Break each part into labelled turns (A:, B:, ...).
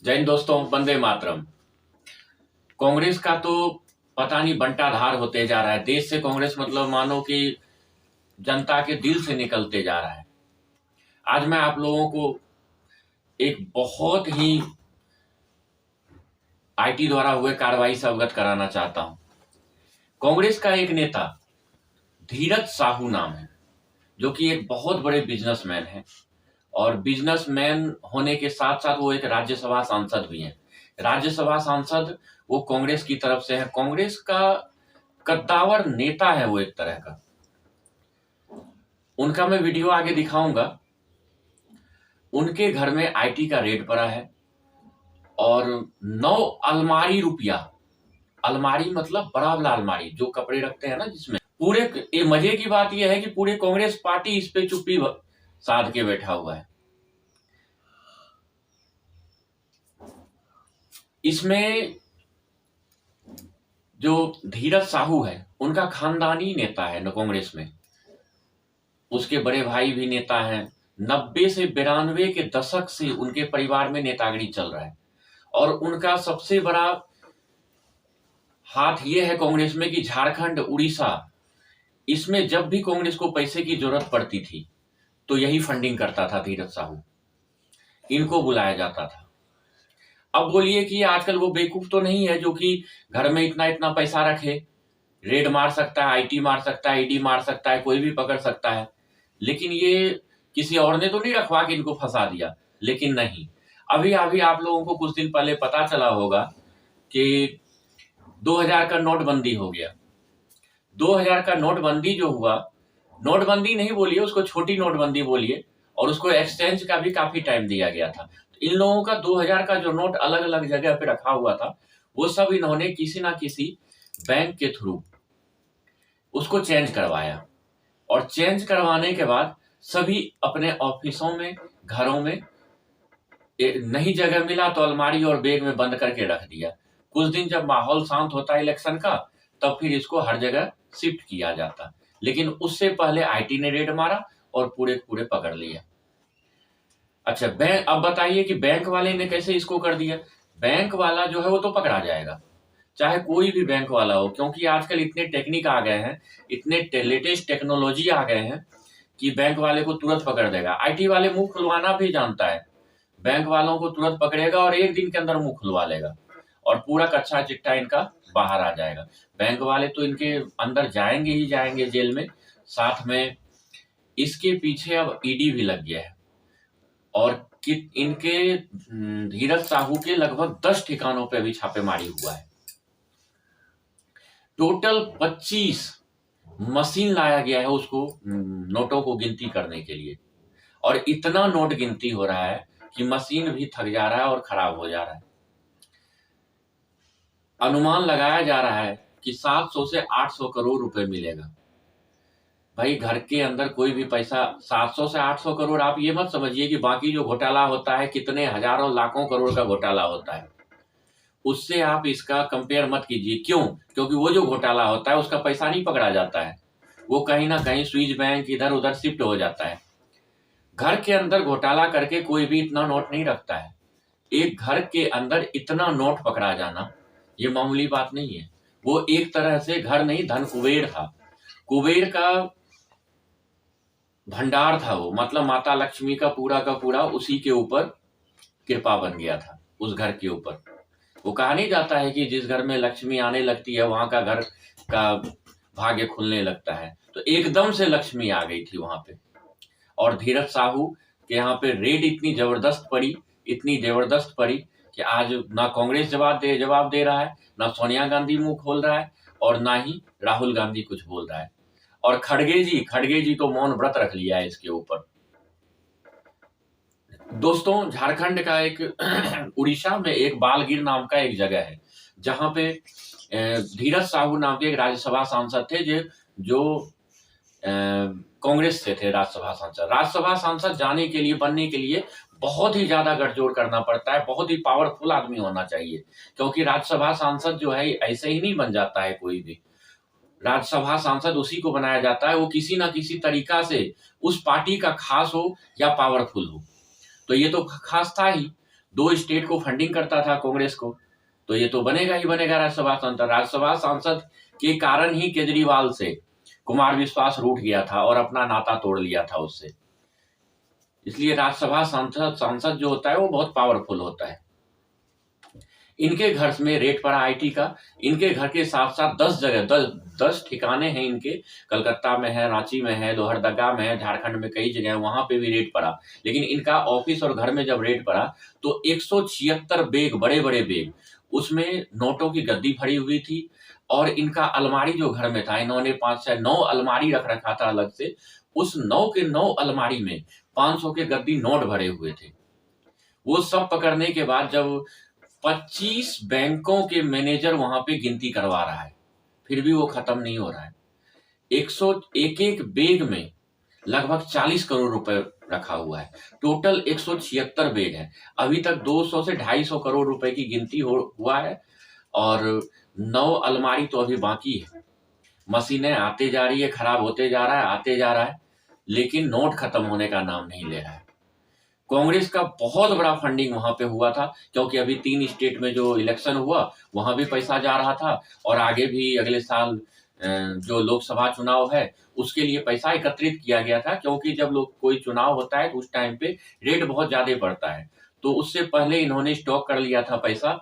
A: जय हिंद दोस्तों, वंदे मातरम। कांग्रेस का तो पता नहीं बंटाधार होते जा रहा है। देश से कांग्रेस मतलब मानो कि जनता के दिल से निकलते जा रहा है। आज मैं आप लोगों को एक बहुत ही आईटी द्वारा हुए कार्रवाई से अवगत कराना चाहता हूं। कांग्रेस का एक नेता धीरज साहू नाम है, जो कि एक बहुत बड़े बिजनेसमैन है और बिजनेसमैन होने के साथ साथ वो एक राज्यसभा सांसद भी हैं। राज्यसभा सांसद वो कांग्रेस की तरफ से है। कांग्रेस का कद्दावर नेता है वो एक तरह का। उनका मैं वीडियो आगे दिखाऊंगा। उनके घर में आईटी का रेड पड़ा है और 9 अलमारी रुपया, अलमारी मतलब बड़ा वाला अलमारी जो कपड़े रखते हैं ना, जिसमें पूरे ये मजे की बात यह है कि पूरे कांग्रेस पार्टी इस पे चुप्पी साध के बैठा हुआ है। इसमें जो धीरज साहू है उनका खानदानी नेता है न कांग्रेस में। उसके बड़े भाई भी नेता हैं। 90 से 92 के दशक से उनके परिवार में नेतागिरी चल रहा है और उनका सबसे बड़ा हाथ ये है कांग्रेस में कि झारखंड, उड़ीसा, इसमें जब भी कांग्रेस को पैसे की जरूरत पड़ती थी तो यही फंडिंग करता था धीरज साहू। इनको बुलाया जाता था। अब बोलिए कि आजकल वो बेवकूफ तो नहीं है जो कि घर में इतना इतना पैसा रखे। रेड मार सकता है, आईटी मार सकता है, ईडी मार सकता है, कोई भी पकड़ सकता है। लेकिन ये किसी और ने तो नहीं रखवा के इनको फंसा दिया। लेकिन नहीं, अभी अभी आप लोगों को कुछ दिन पहले पता चला होगा कि 2000 का नोटबंदी हो गया। 2000 का नोटबंदी जो हुआ, नोटबंदी नहीं बोलिए उसको, छोटी नोटबंदी बोलिए, और उसको एक्सचेंज का भी काफी टाइम दिया गया था। तो इन लोगों का 2000 का जो नोट अलग अलग जगह पे रखा हुआ था वो सब इन्होंने किसी ना किसी बैंक के थ्रू उसको चेंज करवाया और चेंज करवाने के बाद सभी अपने ऑफिसों में, घरों में नई जगह मिला तो अलमारी और बैग में बंद करके रख दिया। कुछ दिन जब माहौल शांत होता है इलेक्शन का, तब फिर इसको हर जगह शिफ्ट किया जाता। लेकिन उससे पहले आईटी ने रेड मारा और पूरे पूरे पकड़ लिया। अच्छा, बैंक, अब बताइए कि बैंक वाले ने कैसे इसको कर दिया। बैंक वाला जो है वो तो पकड़ा जाएगा, चाहे कोई भी बैंक वाला हो, क्योंकि आजकल इतने टेक्निक आ गए हैं, इतने लेटेस्ट टेक्नोलॉजी आ गए हैं कि बैंक वाले को तुरंत पकड़ देगा। आईटी वाले मुंह खुलवाना भी जानता है, बैंक वालों को तुरंत पकड़ेगा और एक दिन के अंदर मुंह खुलवा लेगा और पूरा कच्चा चिट्ठा इनका बाहर आ जाएगा। बैंक वाले तो इनके अंदर जाएंगे ही जाएंगे जेल में। साथ में इसके पीछे अब ईडी भी लग गया है और कि इनके धीरज साहू के लगभग 10 ठिकानों पे भी छापेमारी हुआ है। टोटल 25 मशीन लाया गया है उसको नोटों को गिनती करने के लिए, और इतना नोट गिनती हो रहा है कि मशीन भी थक जा रहा है और खराब हो जा रहा है। अनुमान लगाया जा रहा है कि 700 से 800 करोड़ रुपए मिलेगा। भाई, घर के अंदर कोई भी पैसा 700 से 800 करोड़, आप ये मत समझिए कि बाकी जो घोटाला होता है कितने हजारों लाखों करोड़ का घोटाला होता है, उससे आप इसका कंपेयर मत कीजिए। क्यों? क्योंकि वो जो घोटाला होता है उसका पैसा नहीं पकड़ा जाता है, वो कहीं ना कहीं स्विस बैंक इधर उधर शिफ्ट हो जाता है। घर के अंदर घोटाला करके कोई भी इतना नोट नहीं रखता है। एक घर के अंदर इतना नोट पकड़ा जाना ये मामूली बात नहीं है। वो एक तरह से घर नहीं, धन कुबेर था। कुबेर का भंडार था वो, मतलब माता लक्ष्मी का पूरा उसी के ऊपर कृपा बन गया था, उस घर के ऊपर। वो कहा नहीं जाता है कि जिस घर में लक्ष्मी आने लगती है वहां का घर का भाग्य खुलने लगता है। तो एकदम से लक्ष्मी आ गई थी वहां पे। और धीरज साहू के यहाँ पे रेड इतनी जबरदस्त पड़ी, इतनी जबरदस्त पड़ी कि आज ना कांग्रेस जवाब दे रहा है, ना सोनिया गांधी मुंह खोल रहा है और ना ही राहुल गांधी कुछ बोल रहा है। और खड़गे जी तो मौन व्रत रख लिया है इसके ऊपर। दोस्तों, झारखंड का एक उड़ीसा में एक बालगीर नाम का एक जगह है जहां पे धीरज साहू नाम के एक राज्यसभा सांसद थे जो कांग्रेस से थे राज्यसभा सांसद। राज्यसभा सांसद जाने के लिए, बनने के लिए बहुत ही ज्यादा गठजोड़ करना पड़ता है, बहुत ही पावरफुल आदमी होना चाहिए, क्योंकि राज्यसभा सांसद जो है ऐसे ही नहीं बन जाता है कोई भी। राज्यसभा सांसद उसी को बनाया जाता है वो किसी ना किसी तरीका से उस पार्टी का खास हो या पावरफुल हो। तो ये तो खास था ही। 2 स्टेट को फंडिंग करता था कांग्रेस को, तो ये तो बनेगा ही बनेगा राज्यसभा सांसद। राज्यसभा सांसद के कारण ही केजरीवाल से कुमार विश्वास रूठ गया था और अपना नाता तोड़ लिया था उससे। इसलिए राज्यसभा सांसद जो होता है वो बहुत पावरफुल होता है। इनके घर में रेड पड़ा आईटी का। इनके घर के साथ साथ 10 ठिकाने हैं इनके। कलकत्ता में है, रांची में है, लोहरदगा में है, झारखंड में कई जगह है, वहां पे भी रेड पड़ा। लेकिन इनका ऑफिस और घर में जब रेड पड़ा तो 176 बैग, बड़े बड़े बैग, उसमें नोटों की गद्दी भरी हुई थी। और इनका अलमारी जो घर में था, इन्होंने 5 से 9 अलमारी रख रखा था अलग से। उस 9 के 9 अलमारी में 500 के गद्दी नोट भरे हुए थे। वो सब पकड़ने के बाद जब 25 बैंकों के मैनेजर वहां पे गिनती करवा रहा है, फिर भी वो खत्म नहीं हो रहा है। 101 बैग में लगभग 40 करोड़ रुपए रखा हुआ है। टोटल 176 बैग है। अभी तक 200 से 250 करोड़ रुपए की गिनती हुआ है और 9 अलमारी तो अभी बाकी है। मशीनें आते जा रही है, खराब होते जा रहा है, आते जा रहा है, लेकिन नोट खत्म होने का नाम नहीं ले रहा है। कांग्रेस का बहुत बड़ा फंडिंग वहां पे हुआ था, क्योंकि अभी 3 स्टेट में जो इलेक्शन हुआ वहां भी पैसा जा रहा था और आगे भी अगले साल जो लोकसभा चुनाव है उसके लिए पैसा एकत्रित किया गया था। क्योंकि जब कोई चुनाव होता है तो उस टाइम पे रेट बहुत ज्यादा पड़ता है, तो उससे पहले इन्होंने स्टॉक कर लिया था पैसा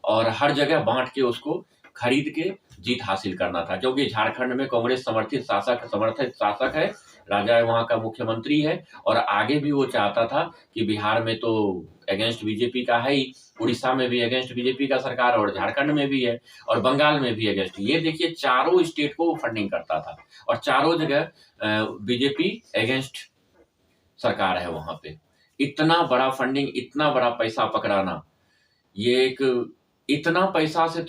A: और हर जगह बांट के उसको खरीद के जीत हासिल करना था। क्योंकि झारखंड में कांग्रेस समर्थित शासक है, राजा है, वहां का मुख्यमंत्री है और आगे भी वो चाहता था कि बिहार में तो अगेंस्ट बीजेपी का है ही, उड़ीसा में भी अगेंस्ट बीजेपी का सरकार और झारखंड में भी है और बंगाल में भी अगेंस्ट। ये देखिए, चारों स्टेट को वो फंडिंग करता था और चारों जगह बीजेपी अगेंस्ट सरकार है वहां पे। इतना बड़ा फंडिंग, इतना बड़ा पैसा पकड़ाना, ये एक इतना पैसा से